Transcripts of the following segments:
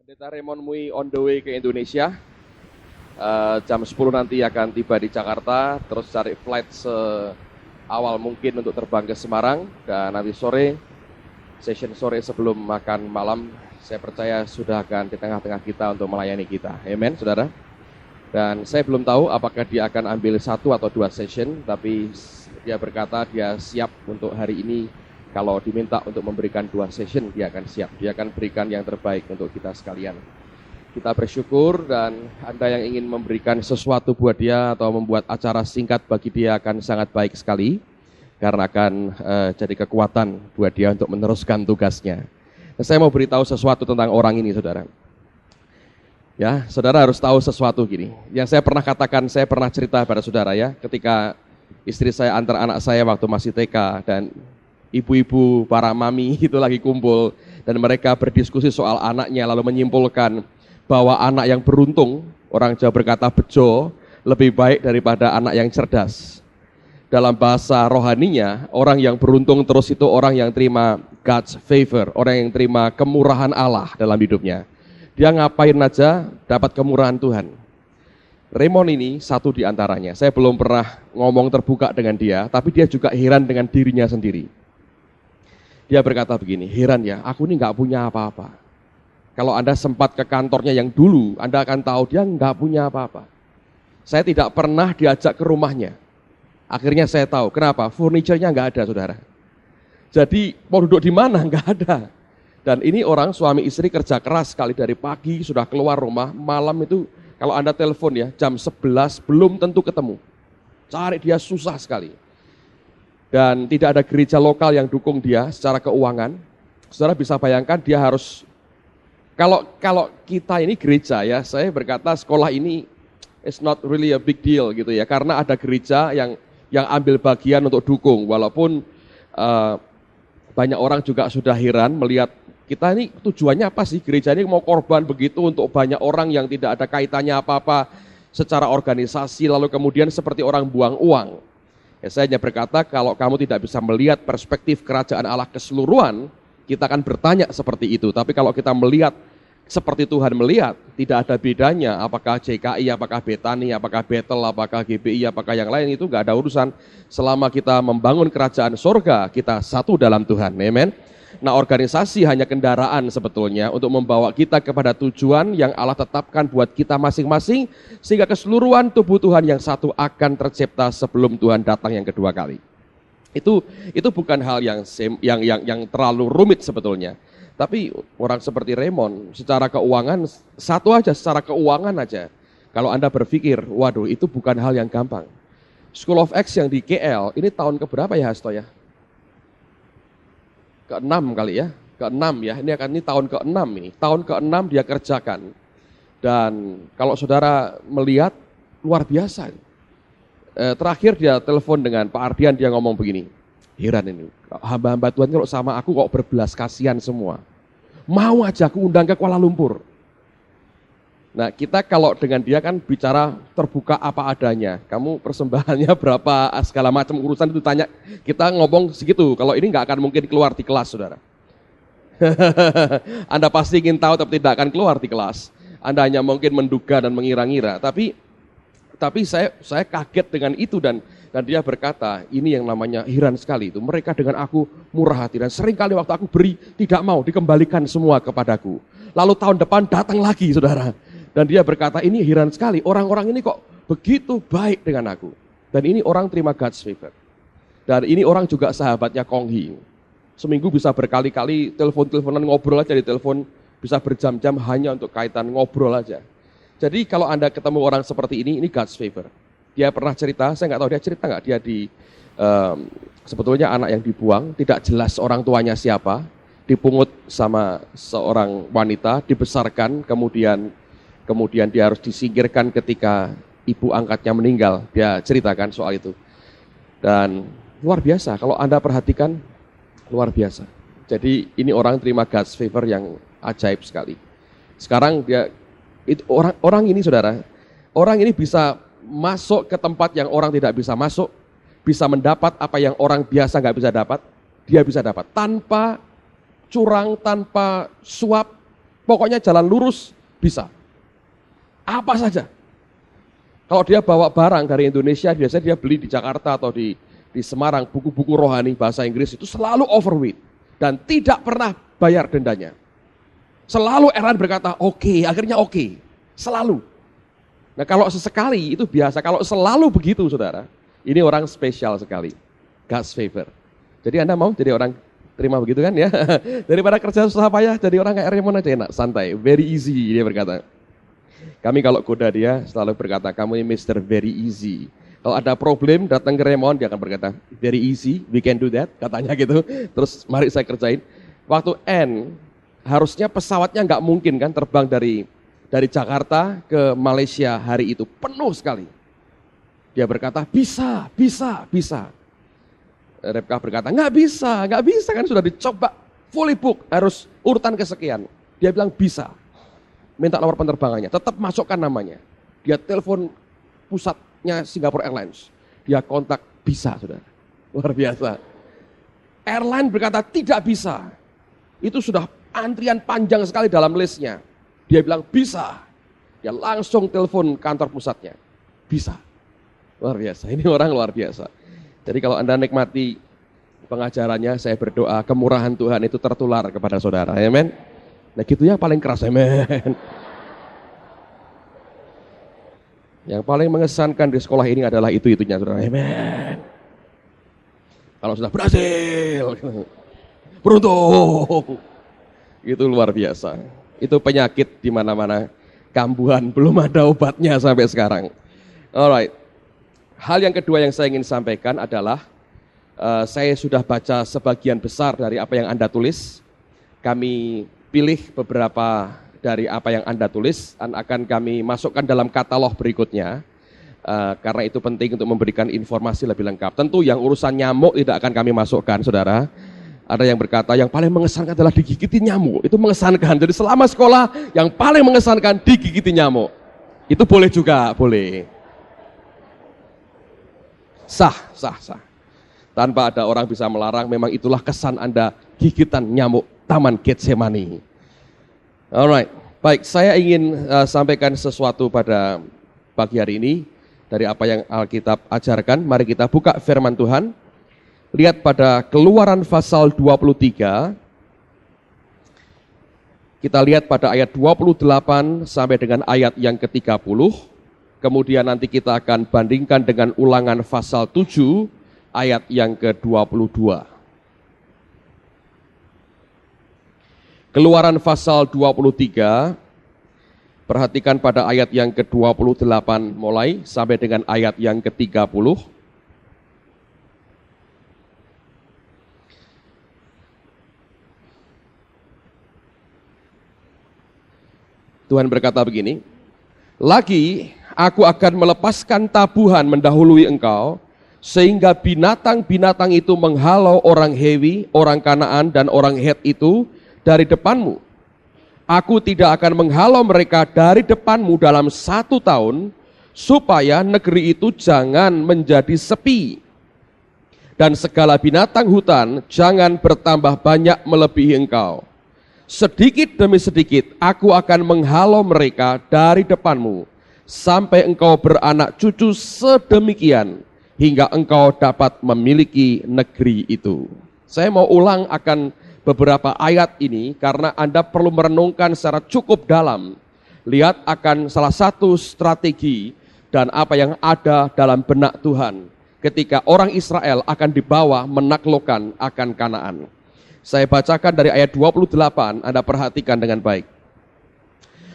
Pendeta Raymond Mui on the way ke Indonesia. Jam 10 nanti akan tiba di Jakarta, terus cari flight seawal mungkin untuk terbang ke Semarang. Dan nanti sore, session sore sebelum makan malam, saya percaya sudah akan di tengah-tengah kita untuk melayani kita. Amen, saudara. Dan saya belum tahu apakah dia akan ambil 1 atau 2 session, tapi dia berkata dia siap untuk hari ini. Kalau diminta untuk memberikan 2 session, dia akan siap. Dia akan berikan yang terbaik untuk kita sekalian. Kita bersyukur, dan Anda yang ingin memberikan sesuatu buat dia atau membuat acara singkat bagi dia akan sangat baik sekali, karena akan jadi kekuatan buat dia untuk meneruskan tugasnya. Nah, saya mau beritahu sesuatu tentang orang ini, saudara. Ya, saudara harus tahu sesuatu gini. Yang saya pernah katakan, saya pernah cerita pada saudara ya, ketika istri saya antar anak saya waktu masih TK, dan ibu-ibu, para mami itu lagi kumpul, dan mereka berdiskusi soal anaknya, lalu menyimpulkan bahwa anak yang beruntung, orang Jawa berkata bejo, lebih baik daripada anak yang cerdas. Dalam bahasa rohaninya, orang yang beruntung terus itu orang yang terima God's favor, orang yang terima kemurahan Allah dalam hidupnya. Dia ngapain aja dapat kemurahan Tuhan. Raymond ini satu di antaranya. Saya belum pernah ngomong terbuka dengan dia, tapi dia juga heran dengan dirinya sendiri. Dia berkata begini, heran ya, aku ini nggak punya apa-apa. Kalau Anda sempat ke kantornya yang dulu, Anda akan tahu dia nggak punya apa-apa. Saya tidak pernah diajak ke rumahnya. Akhirnya saya tahu, kenapa? Furniturnya nggak ada, saudara. Jadi mau duduk di mana? Nggak ada. Dan ini orang suami istri kerja keras sekali dari pagi, sudah keluar rumah, malam itu kalau Anda telepon ya, jam 11 belum tentu ketemu. Cari dia susah sekali. Dan tidak ada gereja lokal yang dukung dia secara keuangan. Saudara bisa bayangkan dia harus, kalau kita ini gereja ya, saya berkata sekolah ini is not really a big deal gitu ya, karena ada gereja yang ambil bagian untuk dukung, walaupun banyak orang juga sudah heran melihat kita ini tujuannya apa sih, gereja ini mau korban begitu untuk banyak orang yang tidak ada kaitannya apa-apa secara organisasi, lalu kemudian seperti orang buang uang. Ya, saya hanya berkata kalau kamu tidak bisa melihat perspektif kerajaan Allah keseluruhan, kita akan bertanya seperti itu. Tapi kalau kita melihat seperti Tuhan melihat, tidak ada bedanya apakah JKI, apakah Betani, apakah Bethel, apakah GBI, apakah yang lain, itu nggak ada urusan. Selama kita membangun kerajaan surga, kita satu dalam Tuhan. Amen. Nah, organisasi hanya kendaraan sebetulnya untuk membawa kita kepada tujuan yang Allah tetapkan buat kita masing-masing, sehingga keseluruhan tubuh Tuhan yang satu akan tercipta sebelum Tuhan datang yang kedua kali. Itu bukan hal yang terlalu rumit sebetulnya. Tapi orang seperti Raymond, secara keuangan, secara keuangan aja, kalau Anda berpikir, waduh itu bukan hal yang gampang. School of Acts yang di KL, ini tahun keberapa ya Hasto ya? Ke-6 kali ya, ke-6 ya, ini tahun ke-6 ini, tahun ke-6 dia kerjakan. Dan kalau saudara melihat, luar biasa. Terakhir dia telepon dengan Pak Ardian, dia ngomong begini, heran ini, hamba-hamba Tuhan kalau sama aku kok berbelas kasihan semua. Mau aja aku undang ke Kuala Lumpur. Nah, kita kalau dengan dia kan bicara terbuka apa adanya. Kamu persembahannya berapa, segala macam urusan itu tanya. Kita ngomong segitu, kalau ini nggak akan mungkin keluar di kelas, saudara. Anda pasti ingin tahu tapi tidak akan keluar di kelas. Anda hanya mungkin menduga dan mengira-ngira. Tapi saya kaget dengan itu, dan dia berkata, ini yang namanya heran sekali itu. Mereka dengan aku murah hati, dan sering kali waktu aku beri tidak mau, dikembalikan semua kepadaku. Lalu tahun depan datang lagi, saudara. Dan dia berkata, ini heran sekali, orang-orang ini kok begitu baik dengan aku. Dan ini orang terima God's favor. Dan ini orang juga sahabatnya Kong Hee. Seminggu bisa berkali-kali telepon-teleponan, ngobrol aja di telepon, bisa berjam-jam hanya untuk kaitan ngobrol aja. Jadi kalau Anda ketemu orang seperti ini God's favor. Dia pernah cerita, saya nggak tahu dia cerita nggak, dia sebetulnya anak yang dibuang, tidak jelas orang tuanya siapa, dipungut sama seorang wanita, dibesarkan, kemudian dia harus disingkirkan ketika ibu angkatnya meninggal. Dia ceritakan soal itu. Dan luar biasa, kalau Anda perhatikan, luar biasa. Jadi ini orang terima God's favor yang ajaib sekali. Sekarang orang ini saudara, orang ini bisa masuk ke tempat yang orang tidak bisa masuk, bisa mendapat apa yang orang biasa nggak bisa dapat, dia bisa dapat tanpa curang, tanpa suap, Pokoknya jalan lurus bisa. Apa saja. Kalau dia bawa barang dari Indonesia, biasanya dia beli di Jakarta atau di Semarang, buku-buku rohani bahasa Inggris itu selalu overweight. Dan tidak pernah bayar dendanya. Selalu Erlan berkata, oke, akhirnya oke. Selalu. Nah kalau sesekali itu biasa, kalau selalu begitu saudara, ini orang spesial sekali. God's favor. Jadi Anda mau jadi orang terima begitu kan ya? Daripada kerja susah payah, jadi orang kayak Raymond aja enak, santai, very easy dia berkata. Kami kalau goda dia selalu berkata, kamu ini Mr. Very Easy. Kalau ada problem datang ke Raymond, dia akan berkata, very easy, we can do that, katanya gitu. Terus mari saya kerjain. Waktu N, harusnya pesawatnya nggak mungkin kan terbang dari Jakarta ke Malaysia hari itu, penuh sekali. Dia berkata, bisa. Rebka berkata, nggak bisa kan sudah dicoba, fully book, harus urutan kesekian. Dia bilang bisa. Minta nomor penerbangannya, tetap masukkan namanya. Dia telepon pusatnya Singapore Airlines. Dia kontak, bisa saudara. Luar biasa. Airline berkata tidak bisa. Itu sudah antrian panjang sekali dalam listnya. Dia bilang bisa. Dia langsung telepon kantor pusatnya. Bisa. Luar biasa, ini orang luar biasa. Jadi kalau Anda nikmati pengajarannya, saya berdoa kemurahan Tuhan itu tertular kepada saudara. Amen. Nah gitu ya paling keras, amen. Yang paling mengesankan di sekolah ini adalah itu-itunya, saudara, amen. Kalau sudah berhasil, beruntung, itu luar biasa. Itu penyakit di mana-mana, kambuhan, belum ada obatnya sampai sekarang. Alright, hal yang kedua yang saya ingin sampaikan adalah, saya sudah baca sebagian besar dari apa yang Anda tulis. Kami pilih beberapa dari apa yang Anda tulis dan akan kami masukkan dalam katalog berikutnya karena itu penting untuk memberikan informasi lebih lengkap. Tentu yang urusan nyamuk tidak akan kami masukkan, saudara. Ada yang berkata yang paling mengesankan adalah digigiti nyamuk, itu mengesankan. Jadi selama sekolah yang paling mengesankan digigiti nyamuk. Itu boleh juga, boleh. Sah. Tanpa ada orang bisa melarang, memang itulah kesan Anda, gigitan nyamuk Taman Getsemani. Alright, baik, saya ingin sampaikan sesuatu pada pagi hari ini dari apa yang Alkitab ajarkan. Mari kita buka firman Tuhan. Lihat pada Keluaran pasal 23. Kita lihat pada ayat 28 sampai dengan ayat yang ke-30. Kemudian nanti kita akan bandingkan dengan Ulangan pasal 7 ayat yang ke-22. Keluaran pasal 23, perhatikan pada ayat yang ke-28 mulai sampai dengan ayat yang ke-30. Tuhan berkata begini, lagi aku akan melepaskan tabuhan mendahului engkau, sehingga binatang-binatang itu menghalau orang Hewi, orang Kanaan, dan orang Het itu dari depanmu. Aku tidak akan menghalau mereka dari depanmu dalam 1 tahun, supaya negeri itu jangan menjadi sepi. Dan segala binatang hutan jangan bertambah banyak melebihi engkau. Sedikit demi sedikit aku akan menghalau mereka dari depanmu, sampai engkau beranak cucu sedemikian, hingga engkau dapat memiliki negeri itu. Saya mau ulang akan beberapa ayat ini karena Anda perlu merenungkan secara cukup dalam. Lihat akan salah satu strategi dan apa yang ada dalam benak Tuhan ketika orang Israel akan dibawa menaklukkan akan Kanaan. Saya bacakan dari ayat 28, Anda perhatikan dengan baik.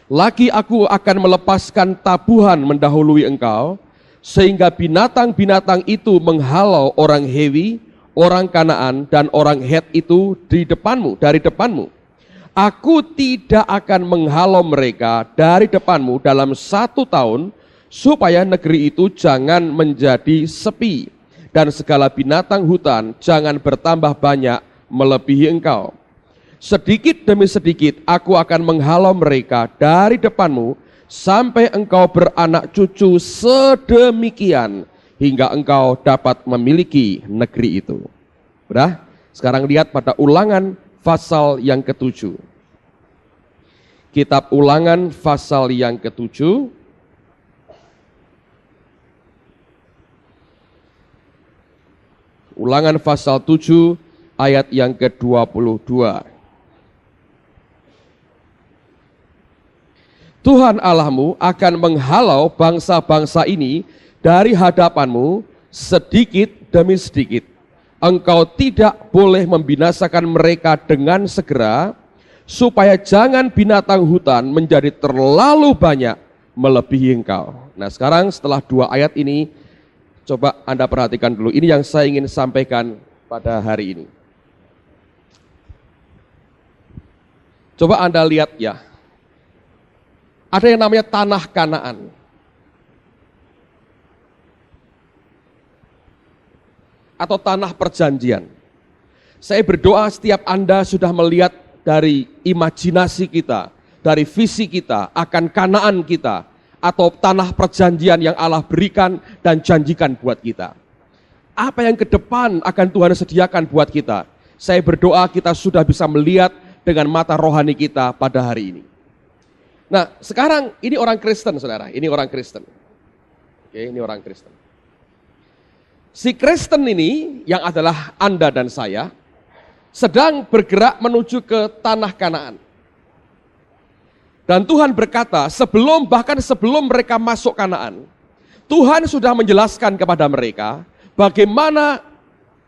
Lagi aku akan melepaskan tabuhan mendahului engkau, sehingga binatang-binatang itu menghalau orang Hewi, orang Kanaan, dan orang Het itu dari depanmu. Aku tidak akan menghalau mereka dari depanmu dalam 1 tahun, supaya negeri itu jangan menjadi sepi, dan segala binatang hutan jangan bertambah banyak melebihi engkau. Sedikit demi sedikit aku akan menghalau mereka dari depanmu, sampai engkau beranak cucu sedemikian, hingga engkau dapat memiliki negeri itu. Udah? Sekarang lihat pada Ulangan pasal yang ke-7. Kitab Ulangan pasal yang ke-7. Ulangan pasal 7 ayat yang ke-22. Tuhan Allahmu akan menghalau bangsa-bangsa ini dari hadapanmu sedikit demi sedikit. Engkau tidak boleh membinasakan mereka dengan segera, supaya jangan binatang hutan menjadi terlalu banyak melebihi engkau. Nah sekarang setelah 2 ayat ini, coba Anda perhatikan dulu. Ini yang saya ingin sampaikan pada hari ini. Coba Anda lihat ya. Ada yang namanya tanah Kanaan. Atau tanah perjanjian. Saya berdoa setiap Anda sudah melihat dari imajinasi kita, dari visi kita akan Kanaan kita, atau tanah perjanjian yang Allah berikan dan janjikan buat kita. Apa yang ke depan akan Tuhan sediakan buat kita? Saya berdoa kita sudah bisa melihat dengan mata rohani kita pada hari ini. Nah, sekarang ini orang Kristen, saudara. Ini orang Kristen. Oke, ini orang Kristen. Si Kristen ini, yang adalah Anda dan saya, sedang bergerak menuju ke tanah Kanaan. Dan Tuhan berkata, bahkan sebelum mereka masuk Kanaan, Tuhan sudah menjelaskan kepada mereka bagaimana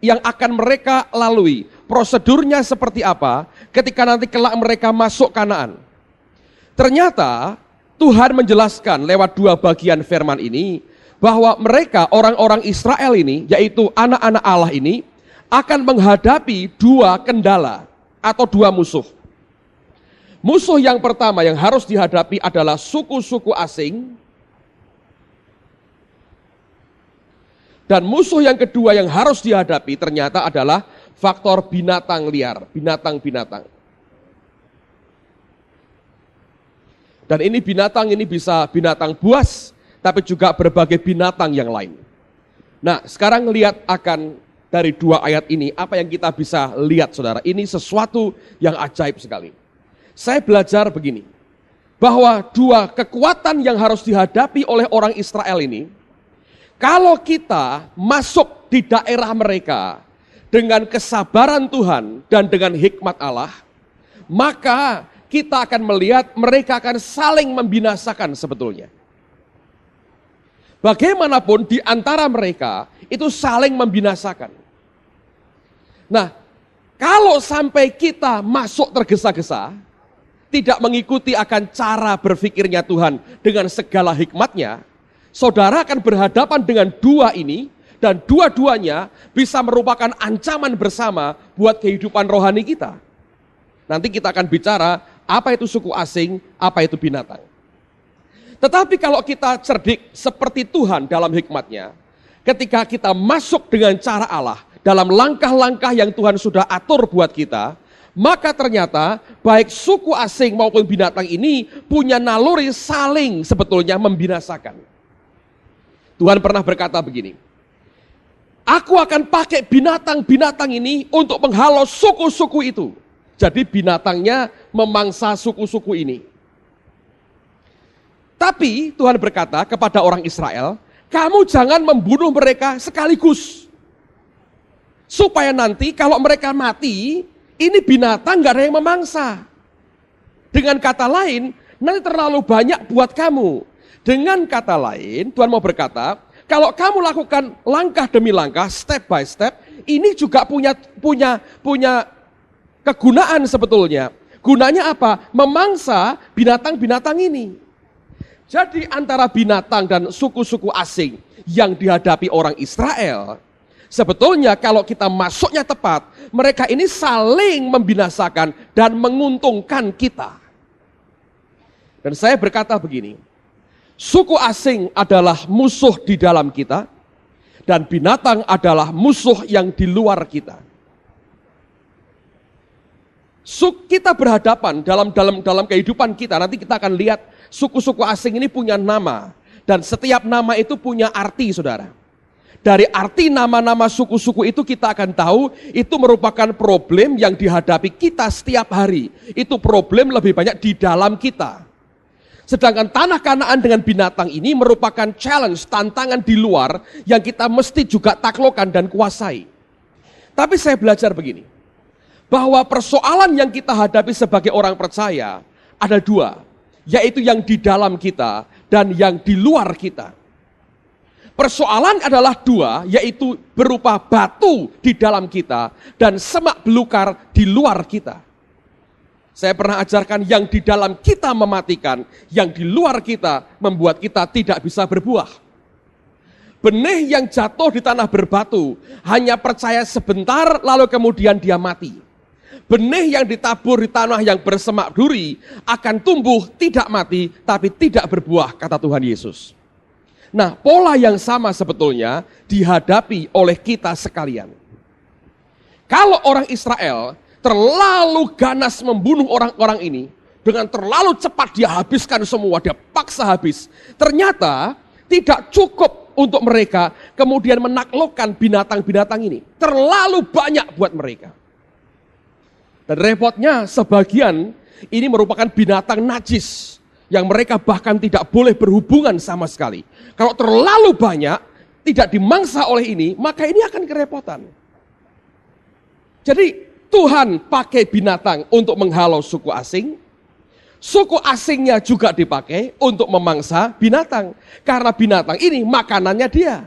yang akan mereka lalui, prosedurnya seperti apa ketika nanti kelak mereka masuk Kanaan. Ternyata Tuhan menjelaskan lewat 2 bagian firman ini bahwa mereka, orang-orang Israel ini, yaitu anak-anak Allah ini, akan menghadapi 2 kendala atau 2 musuh. Musuh yang pertama yang harus dihadapi adalah suku-suku asing. Dan musuh yang kedua yang harus dihadapi ternyata adalah faktor binatang liar, binatang-binatang. Dan ini binatang ini bisa binatang buas, tapi juga berbagai binatang yang lain. Nah, sekarang lihat akan dari 2 ayat ini, apa yang kita bisa lihat saudara, ini sesuatu yang ajaib sekali. Saya belajar begini, bahwa 2 kekuatan yang harus dihadapi oleh orang Israel ini, kalau kita masuk di daerah mereka dengan kesabaran Tuhan dan dengan hikmat Allah, maka kita akan melihat mereka akan saling membinasakan sebetulnya. Bagaimanapun di antara mereka itu saling membinasakan. Nah, kalau sampai kita masuk tergesa-gesa, tidak mengikuti akan cara berpikirnya Tuhan dengan segala hikmatnya, saudara akan berhadapan dengan 2 ini, dan dua-duanya bisa merupakan ancaman bersama buat kehidupan rohani kita. Nanti kita akan bicara apa itu suku asing, apa itu binatang. Tetapi kalau kita cerdik seperti Tuhan dalam hikmatnya, ketika kita masuk dengan cara Allah, dalam langkah-langkah yang Tuhan sudah atur buat kita, maka ternyata baik suku asing maupun binatang ini punya naluri saling sebetulnya membinasakan. Tuhan pernah berkata begini, aku akan pakai binatang-binatang ini untuk menghalau suku-suku itu. Jadi binatangnya memangsa suku-suku ini. Tapi Tuhan berkata kepada orang Israel, kamu jangan membunuh mereka sekaligus. Supaya nanti kalau mereka mati, ini binatang gak ada yang memangsa. Dengan kata lain, nanti terlalu banyak buat kamu. Dengan kata lain, Tuhan mau berkata, kalau kamu lakukan langkah demi langkah, step by step, ini juga punya kegunaan sebetulnya. Gunanya apa? Memangsa binatang-binatang ini. Jadi antara binatang dan suku-suku asing yang dihadapi orang Israel, sebetulnya kalau kita masuknya tepat, mereka ini saling membinasakan dan menguntungkan kita. Dan saya berkata begini, suku asing adalah musuh di dalam kita, dan binatang adalah musuh yang di luar kita. Kita berhadapan dalam kehidupan kita, nanti kita akan lihat suku-suku asing ini punya nama, dan setiap nama itu punya arti, saudara. Dari arti nama-nama suku-suku itu kita akan tahu itu merupakan problem yang dihadapi kita setiap hari. Itu problem lebih banyak di dalam kita. Sedangkan tanah Kanaan dengan binatang ini merupakan challenge, tantangan di luar yang kita mesti juga taklukkan dan kuasai. Tapi saya belajar begini, bahwa persoalan yang kita hadapi sebagai orang percaya ada dua, yaitu yang di dalam kita dan yang di luar kita. Persoalan adalah dua, yaitu berupa batu di dalam kita dan semak belukar di luar kita. Saya pernah ajarkan yang di dalam kita mematikan, yang di luar kita membuat kita tidak bisa berbuah. Benih yang jatuh di tanah berbatu hanya percaya sebentar lalu kemudian dia mati. Benih yang ditabur di tanah yang bersemak duri akan tumbuh tidak mati tapi tidak berbuah, kata Tuhan Yesus. Nah, pola yang sama sebetulnya dihadapi oleh kita sekalian. Kalau orang Israel terlalu ganas membunuh orang-orang ini, dengan terlalu cepat dia habiskan semua, dia paksa habis. Ternyata tidak cukup untuk mereka kemudian menaklukkan binatang-binatang ini. Terlalu banyak buat mereka. Dan repotnya sebagian ini merupakan binatang najis yang mereka bahkan tidak boleh berhubungan sama sekali. Kalau terlalu banyak, tidak dimangsa oleh ini, maka ini akan kerepotan. Jadi Tuhan pakai binatang untuk menghalau suku asing. Suku asingnya juga dipakai untuk memangsa binatang. Karena binatang ini makanannya dia.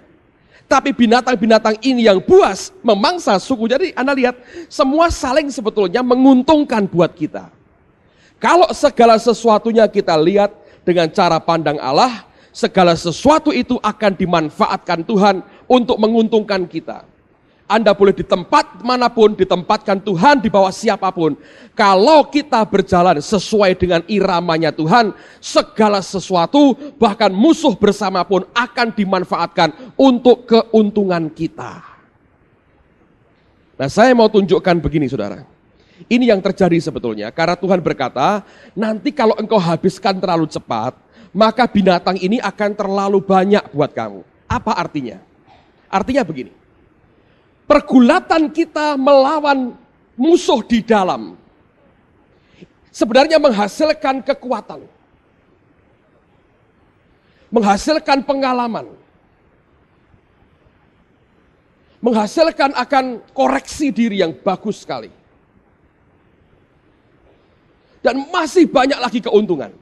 Tapi binatang-binatang ini yang buas memangsa suku. Jadi Anda lihat, semua saling sebetulnya menguntungkan buat kita. Kalau segala sesuatunya kita lihat dengan cara pandang Allah, segala sesuatu itu akan dimanfaatkan Tuhan untuk menguntungkan kita. Anda boleh di tempat manapun, ditempatkan Tuhan di bawah siapapun. Kalau kita berjalan sesuai dengan iramanya Tuhan, segala sesuatu, bahkan musuh bersama pun akan dimanfaatkan untuk keuntungan kita. Nah, saya mau tunjukkan begini, saudara. Ini yang terjadi sebetulnya, karena Tuhan berkata, nanti kalau engkau habiskan terlalu cepat, maka binatang ini akan terlalu banyak buat kamu. Apa artinya? Artinya begini, pergulatan kita melawan musuh di dalam, sebenarnya menghasilkan kekuatan, menghasilkan pengalaman, menghasilkan akan koreksi diri yang bagus sekali. Dan masih banyak lagi keuntungan.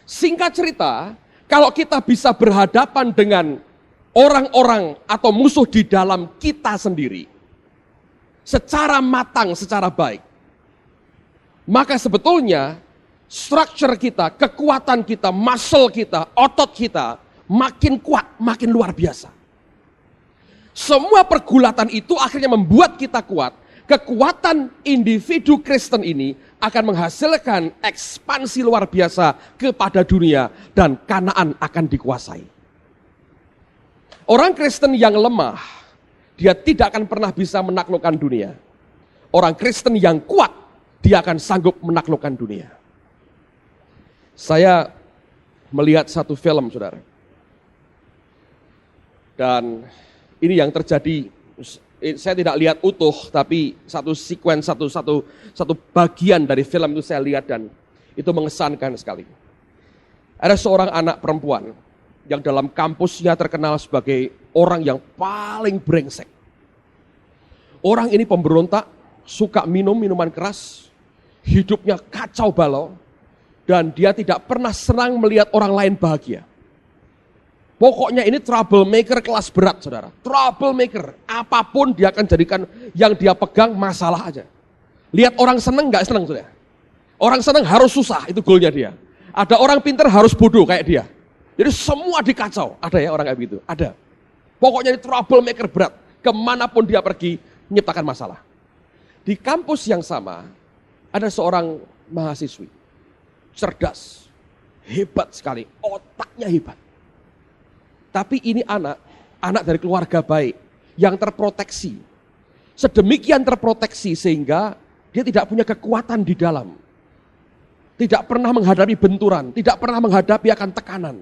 Singkat cerita, kalau kita bisa berhadapan dengan orang-orang atau musuh di dalam kita sendiri, secara matang, secara baik, maka sebetulnya structure kita, kekuatan kita, muscle kita, otot kita, makin kuat, makin luar biasa. Semua pergulatan itu akhirnya membuat kita kuat. Kekuatan individu Kristen ini akan menghasilkan ekspansi luar biasa kepada dunia dan Kanaan akan dikuasai. Orang Kristen yang lemah, dia tidak akan pernah bisa menaklukkan dunia. Orang Kristen yang kuat, dia akan sanggup menaklukkan dunia. Saya melihat satu film, saudara. Dan ini yang terjadi. Saya tidak lihat utuh, tapi satu sequence, satu bagian dari film itu saya lihat dan itu mengesankan sekali. Ada seorang anak perempuan yang dalam kampusnya terkenal sebagai orang yang paling brengsek. Orang ini pemberontak, suka minum minuman keras, hidupnya kacau balau, dan dia tidak pernah senang melihat orang lain bahagia. Pokoknya ini troublemaker kelas berat, saudara. Troublemaker, apapun dia akan jadikan yang dia pegang masalah aja. Lihat orang seneng gak seneng, saudara. Orang seneng harus susah, itu goalnya dia. Ada orang pintar harus bodoh kayak dia. Jadi semua dikacau, ada ya orang kayak begitu, ada. Pokoknya ini troublemaker berat, kemanapun dia pergi, menyiptakan masalah. Di kampus yang sama, ada seorang mahasiswi, cerdas, hebat sekali, otaknya hebat. Tapi ini anak dari keluarga baik, yang terproteksi. Sedemikian terproteksi sehingga dia tidak punya kekuatan di dalam. Tidak pernah menghadapi benturan, tidak pernah menghadapi akan tekanan.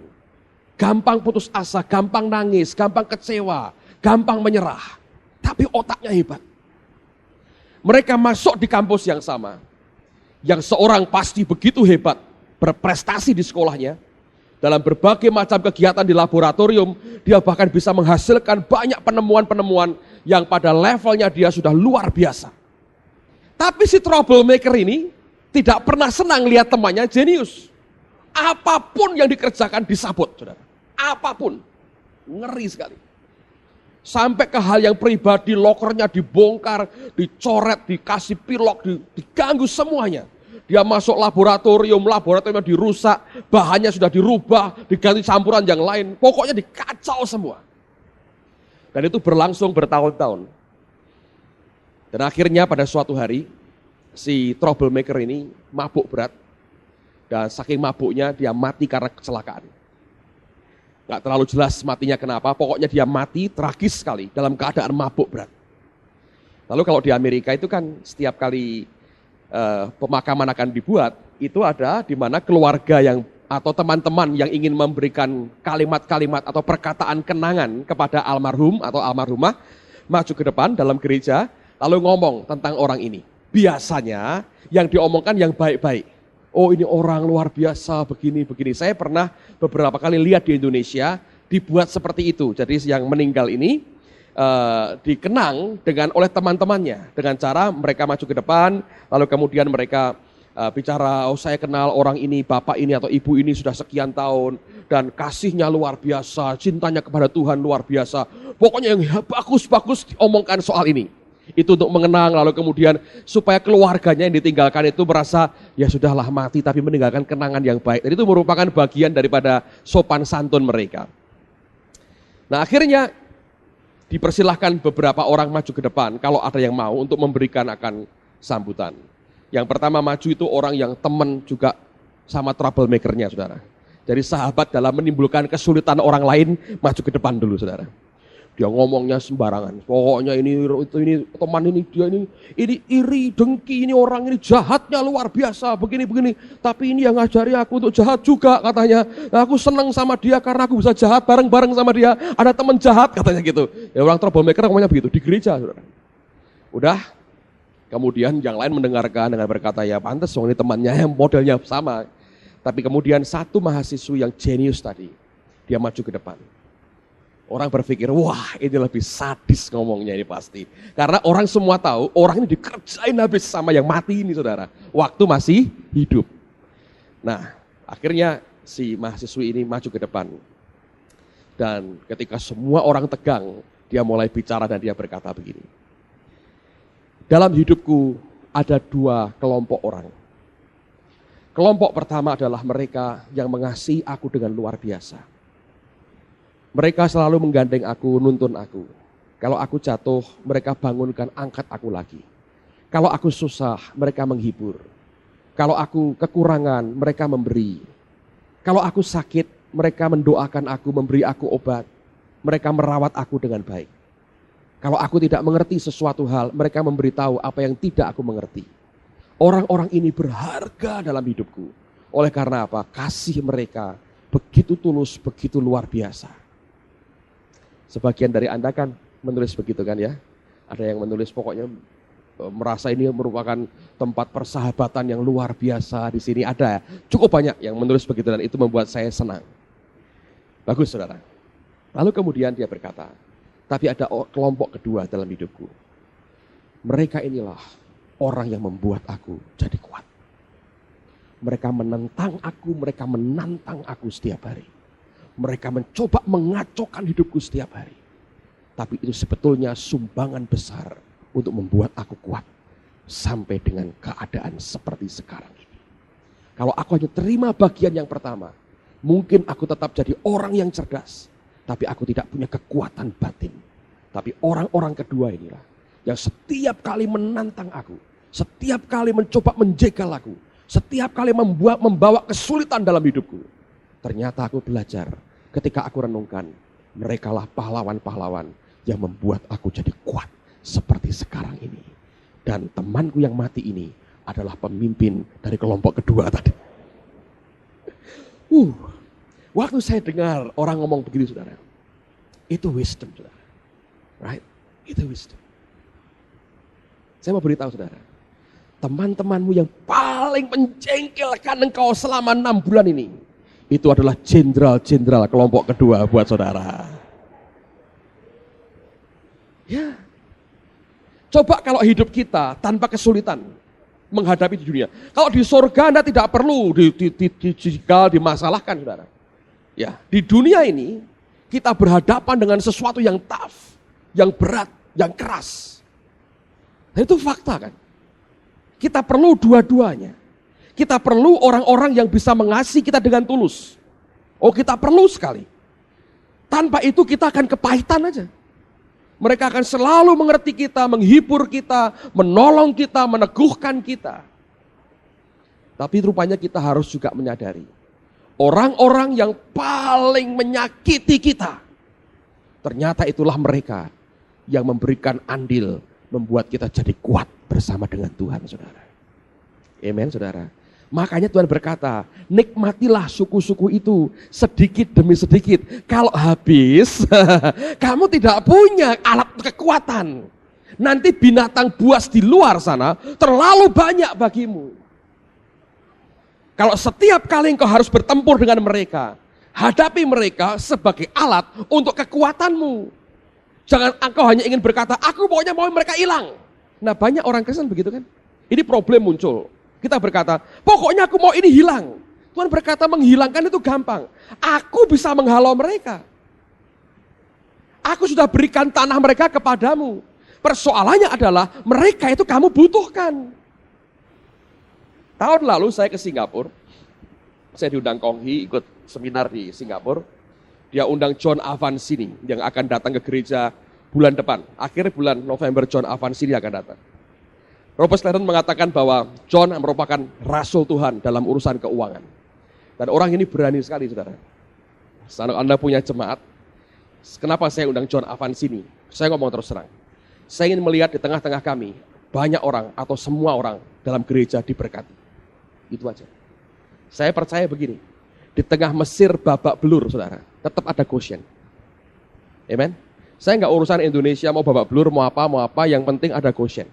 Gampang putus asa, gampang nangis, gampang kecewa, gampang menyerah, tapi otaknya hebat. Mereka masuk di kampus yang sama, yang seorang pasti begitu hebat, berprestasi di sekolahnya, dalam berbagai macam kegiatan di laboratorium, dia bahkan bisa menghasilkan banyak penemuan-penemuan yang pada levelnya dia sudah luar biasa. Tapi si troublemaker ini tidak pernah senang lihat temannya jenius. Apapun yang dikerjakan disabot, saudara. Apapun. Ngeri sekali. Sampai ke hal yang pribadi, lokernya dibongkar, dicoret, dikasih pilok, diganggu semuanya. Dia masuk laboratoriumnya dirusak, bahannya sudah dirubah, diganti campuran yang lain. Pokoknya dikacau semua. Dan itu berlangsung bertahun-tahun. Dan akhirnya pada suatu hari, si troublemaker ini mabuk berat. Dan saking mabuknya dia mati karena kecelakaan. Gak terlalu jelas matinya kenapa, pokoknya dia mati tragis sekali dalam keadaan mabuk berat. Lalu kalau di Amerika itu kan setiap kali pemakaman akan dibuat, itu ada di mana keluarga yang atau teman-teman yang ingin memberikan kalimat-kalimat atau perkataan kenangan kepada almarhum atau almarhumah maju ke depan dalam gereja lalu ngomong tentang orang ini. Biasanya yang diomongkan yang baik-baik. Oh ini orang luar biasa begini-begini. Saya pernah beberapa kali lihat di Indonesia dibuat seperti itu. Jadi yang meninggal ini dikenang oleh teman-temannya dengan cara mereka maju ke depan, lalu kemudian mereka bicara, oh saya kenal orang ini, bapak ini atau ibu ini sudah sekian tahun dan kasihnya luar biasa, cintanya kepada Tuhan luar biasa. Pokoknya yang bagus-bagus diomongkan soal ini. Itu untuk mengenang, lalu kemudian supaya keluarganya yang ditinggalkan itu merasa ya sudahlah mati tapi meninggalkan kenangan yang baik. Dan itu merupakan bagian daripada sopan santun mereka. Nah akhirnya dipersilahkan beberapa orang maju ke depan kalau ada yang mau untuk memberikan akan sambutan. Yang pertama maju itu orang yang teman juga sama troublemaker-nya, saudara. Jadi sahabat dalam menimbulkan kesulitan orang lain maju ke depan dulu, saudara. Dia ngomongnya sembarangan. Pokoknya ini teman ini dia ini iri, dengki, ini orang ini jahatnya luar biasa, begini-begini. Tapi ini yang ngajari aku untuk jahat juga katanya. Nah, aku senang sama dia karena aku bisa jahat bareng-bareng sama dia. Ada teman jahat katanya gitu. Ya orang troublemaker ngomongnya begitu di gereja, saudara. Udah. Kemudian yang lain mendengarkan dengan berkata ya pantas ini temannya yang modelnya sama. Tapi kemudian satu mahasiswi yang jenius tadi, dia maju ke depan. Orang berpikir, wah ini lebih sadis ngomongnya ini pasti. Karena orang semua tahu, orang ini dikerjain habis sama yang mati ini saudara. Waktu masih hidup. Nah akhirnya si mahasiswi ini maju ke depan. Dan ketika semua orang tegang, dia mulai bicara dan dia berkata begini. Dalam hidupku ada dua kelompok orang. Kelompok pertama adalah mereka yang mengasihi aku dengan luar biasa. Mereka selalu menggandeng aku, nuntun aku. Kalau aku jatuh, mereka bangunkan, angkat aku lagi. Kalau aku susah, mereka menghibur. Kalau aku kekurangan, mereka memberi. Kalau aku sakit, mereka mendoakan aku, memberi aku obat. Mereka merawat aku dengan baik. Kalau aku tidak mengerti sesuatu hal, mereka memberitahu apa yang tidak aku mengerti. Orang-orang ini berharga dalam hidupku. Oleh karena apa? Kasih mereka begitu tulus, begitu luar biasa. Sebagian dari Anda kan menulis begitu kan ya. Ada yang menulis pokoknya merasa ini merupakan tempat persahabatan yang luar biasa di sini. Ada cukup banyak yang menulis begitu dan itu membuat saya senang. Bagus saudara. Lalu kemudian dia berkata, tapi ada kelompok kedua dalam hidupku. Mereka inilah orang yang membuat aku jadi kuat. Mereka menentang aku, mereka menantang aku setiap hari. Mereka mencoba mengacaukan hidupku setiap hari. Tapi itu sebetulnya sumbangan besar untuk membuat aku kuat. Sampai dengan keadaan seperti sekarang ini. Kalau aku hanya terima bagian yang pertama, mungkin aku tetap jadi orang yang cerdas. Tapi aku tidak punya kekuatan batin. Tapi orang-orang kedua inilah yang setiap kali menantang aku. Setiap kali mencoba menjegal aku. Setiap kali membawa kesulitan dalam hidupku. Ternyata aku belajar ketika aku renungkan, merekalah pahlawan-pahlawan yang membuat aku jadi kuat seperti sekarang ini. Dan temanku yang mati ini adalah pemimpin dari kelompok kedua tadi. Waktu saya dengar orang ngomong begitu saudara, itu wisdom saudara. Right? Itu wisdom. Saya mau beritahu saudara, teman-temanmu yang paling menjengkelkan engkau selama 6 bulan ini, itu adalah jenderal-jenderal kelompok kedua buat saudara. Ya. Coba kalau hidup kita tanpa kesulitan menghadapi di dunia. Kalau di surga Anda tidak perlu dijegal, dimasalahkan saudara. Ya, di dunia ini kita berhadapan dengan sesuatu yang tough, yang berat, yang keras. Dan itu fakta kan. Kita perlu dua-duanya. Kita perlu orang-orang yang bisa mengasihi kita dengan tulus. Oh, kita perlu sekali. Tanpa itu kita akan kepahitan aja. Mereka akan selalu mengerti kita, menghibur kita, menolong kita, meneguhkan kita. Tapi rupanya kita harus juga menyadari, orang-orang yang paling menyakiti kita, ternyata itulah mereka yang memberikan andil, membuat kita jadi kuat bersama dengan Tuhan, saudara. Amen, saudara. Makanya Tuhan berkata, nikmatilah suku-suku itu sedikit demi sedikit. Kalau habis, kamu tidak punya alat kekuatan. Nanti binatang buas di luar sana terlalu banyak bagimu. Kalau setiap kali engkau harus bertempur dengan mereka, hadapi mereka sebagai alat untuk kekuatanmu. Jangan engkau hanya ingin berkata, aku pokoknya mau mereka hilang. Nah, banyak orang Kristen begitu kan. Ini problem muncul. Kita berkata, pokoknya aku mau ini hilang. Tuhan berkata menghilangkan itu gampang. Aku bisa menghalau mereka. Aku sudah berikan tanah mereka kepadamu. Persoalannya adalah mereka itu kamu butuhkan. Tahun lalu saya ke Singapura. Saya diundang Kong Hee ikut seminar di Singapura. Dia undang John Avancini yang akan datang ke gereja bulan depan. Akhir bulan November John Avancini akan datang. Robert Sladden mengatakan bahwa John merupakan rasul Tuhan dalam urusan keuangan. Dan orang ini berani sekali, saudara. Kalau Anda punya jemaat, kenapa saya undang John Avancini? Saya ngomong terus terang. Saya ingin melihat di tengah-tengah kami, banyak orang atau semua orang dalam gereja diberkati. Itu aja. Saya percaya begini, di tengah Mesir babak belur, saudara, tetap ada Goshen. Amen. Saya nggak urusan Indonesia mau babak belur, mau apa, yang penting ada Goshen.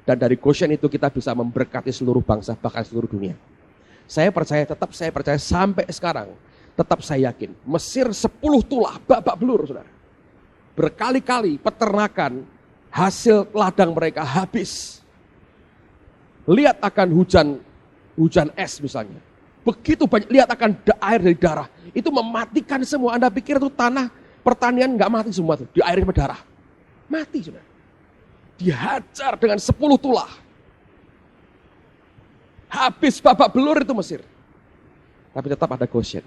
Dan dari Goshen itu kita bisa memberkati seluruh bangsa, bahkan seluruh dunia. Saya percaya sampai sekarang, tetap saya yakin, Mesir 10 tulah babak belur, saudara. Berkali-kali peternakan, hasil ladang mereka habis. Lihat akan hujan es misalnya. Begitu banyak, lihat akan air dari darah. Itu mematikan semua. Anda pikir itu tanah pertanian nggak mati semua tuh, di air berdarah. Mati, saudara. Dihajar dengan 10 tulah. Habis babak belur itu Mesir. Tapi tetap ada Goshen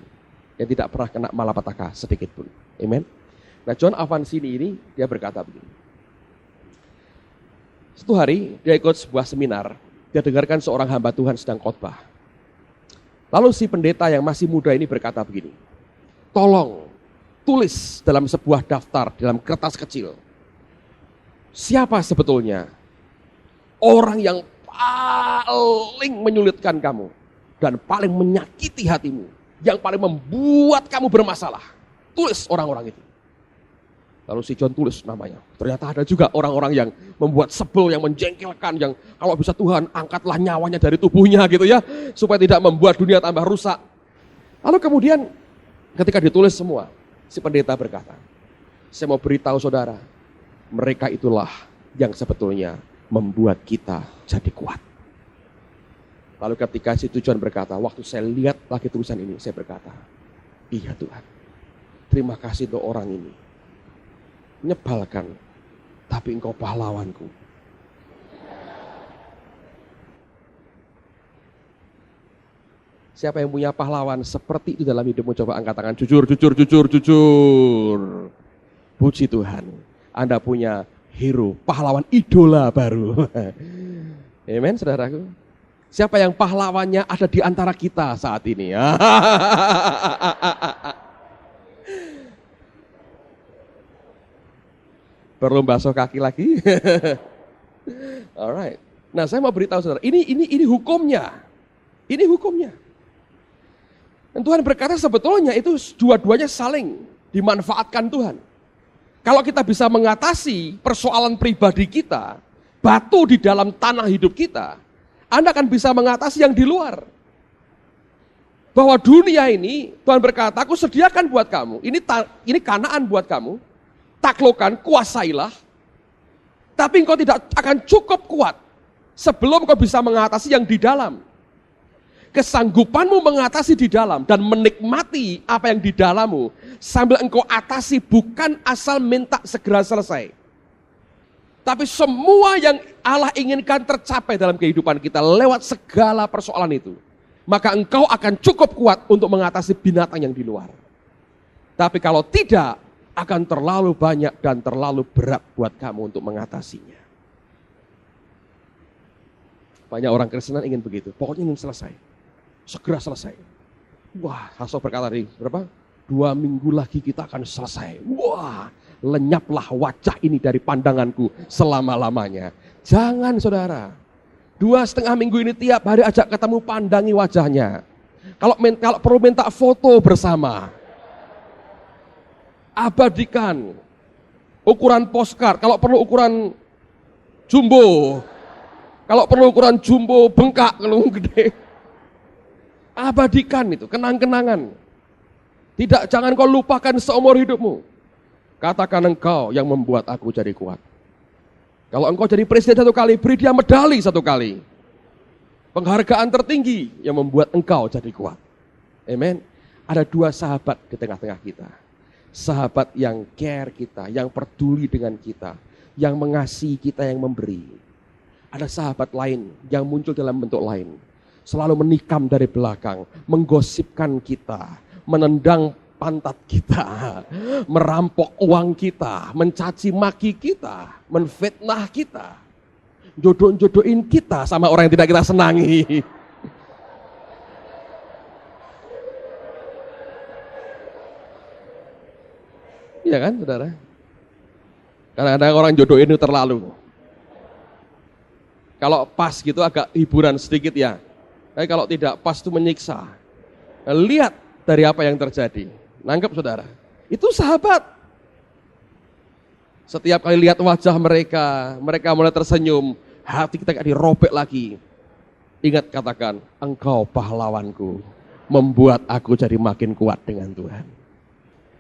yang tidak pernah kena malapetaka sedikit pun. Amen. Nah, John Avancini ini dia berkata begini. Suatu hari dia ikut sebuah seminar. Dia dengarkan seorang hamba Tuhan sedang khotbah. Lalu si pendeta yang masih muda ini berkata begini. Tolong tulis dalam sebuah daftar, dalam kertas kecil. Siapa sebetulnya orang yang paling menyulitkan kamu dan paling menyakiti hatimu, yang paling membuat kamu bermasalah? Tulis orang-orang itu. Lalu si John tulis namanya. Ternyata ada juga orang-orang yang membuat sebel, yang menjengkelkan, yang kalau bisa Tuhan angkatlah nyawanya dari tubuhnya gitu ya, supaya tidak membuat dunia tambah rusak. Lalu kemudian ketika ditulis semua, si pendeta berkata, saya mau beritahu saudara, mereka itulah yang sebetulnya membuat kita jadi kuat. Lalu ketika si John berkata, waktu saya lihat lagi tulisan ini, saya berkata, iya Tuhan, terima kasih untuk orang ini. Menyebalkan, tapi engkau pahlawanku. Siapa yang punya pahlawan seperti itu dalam hidupmu? Coba angkat tangan, jujur. Puji Tuhan. Anda punya hero, pahlawan idola baru. Amen, saudaraku. Siapa yang pahlawannya ada di antara kita saat ini? Perlu basuh kaki lagi? Alright. Nah, saya mau beritahu saudara, ini hukumnya. Ini hukumnya. Dan Tuhan berkata sebetulnya itu dua-duanya saling dimanfaatkan Tuhan. Kalau kita bisa mengatasi persoalan pribadi kita, batu di dalam tanah hidup kita, Anda akan bisa mengatasi yang di luar. Bahwa dunia ini, Tuhan berkata, aku sediakan buat kamu, ini Kanaan buat kamu, taklukkan, kuasailah, tapi engkau tidak akan cukup kuat sebelum kau bisa mengatasi yang di dalam. Kesanggupanmu mengatasi di dalam dan menikmati apa yang di dalammu sambil engkau atasi bukan asal minta segera selesai. Tapi semua yang Allah inginkan tercapai dalam kehidupan kita lewat segala persoalan itu. Maka engkau akan cukup kuat untuk mengatasi binatang yang di luar. Tapi kalau tidak, akan terlalu banyak dan terlalu berat buat kamu untuk mengatasinya. Banyak orang Kristen ingin begitu, pokoknya ingin selesai. Segera selesai. Wah, Hasso berkata tadi, berapa? 2 minggu lagi kita akan selesai. Wah, lenyaplah wajah ini dari pandanganku selama-lamanya. Jangan saudara. 2,5 minggu ini tiap hari ajak ketemu, pandangi wajahnya. Kalau perlu minta foto bersama. Abadikan. Ukuran postcard, kalau perlu ukuran jumbo. Kalau perlu ukuran jumbo bengkak, kalau gede. Abadikan itu, kenang-kenangan. Tidak, jangan kau lupakan seumur hidupmu. Katakan engkau yang membuat aku jadi kuat. Kalau engkau jadi presiden 1 kali, beri dia medali 1 kali. Penghargaan tertinggi yang membuat engkau jadi kuat. Amen. Ada 2 sahabat di tengah-tengah kita. Sahabat yang care kita, yang peduli dengan kita, yang mengasihi kita, yang memberi. Ada sahabat lain yang muncul dalam bentuk lain. Selalu menikam dari belakang, menggosipkan kita, menendang pantat kita, merampok uang kita, mencaci maki kita, menfitnah kita, jodohin kita sama orang yang tidak kita senangi. Iya kan saudara? Kadang-kadang orang jodohin itu terlalu. Kalau pas gitu agak hiburan sedikit ya. Tapi kalau tidak pas itu menyiksa. Lihat dari apa yang terjadi. Nangkep saudara? Itu sahabat. Setiap kali lihat wajah mereka mulai tersenyum, hati kita kayak dirobek lagi. Ingat katakan, engkau pahlawanku, membuat aku jadi makin kuat dengan Tuhan.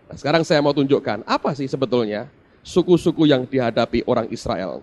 Nah, sekarang saya mau tunjukkan, apa sih sebetulnya suku-suku yang dihadapi orang Israel.